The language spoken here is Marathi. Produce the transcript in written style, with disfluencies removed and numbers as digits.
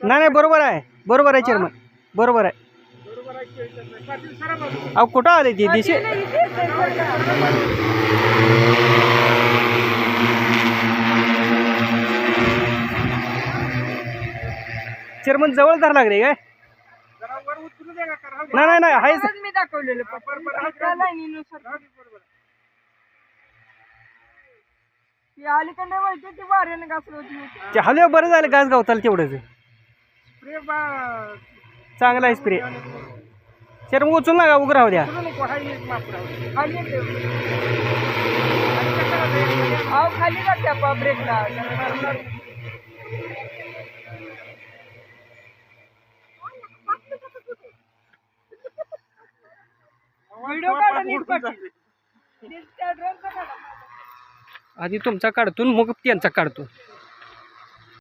नाही बरोबर आहे चेअरमन बरोबर आहे. अहो कुठं आले ती दिशे चेअरमन जवळ धर लागले काय? नाही आहेच मी दाखवलेलं अलीकडे वळते ती वाऱ्याने घासली होती. हलवे बरं झालं घास गावताल तेवढंच चांगला आहे स्प्रे. चेअरमन उचलू नका उभं राहू द्या. खाली जाते ब्रेकला व्हिडिओ आधी तुमचा काढतो मग त्यांचा काढतो.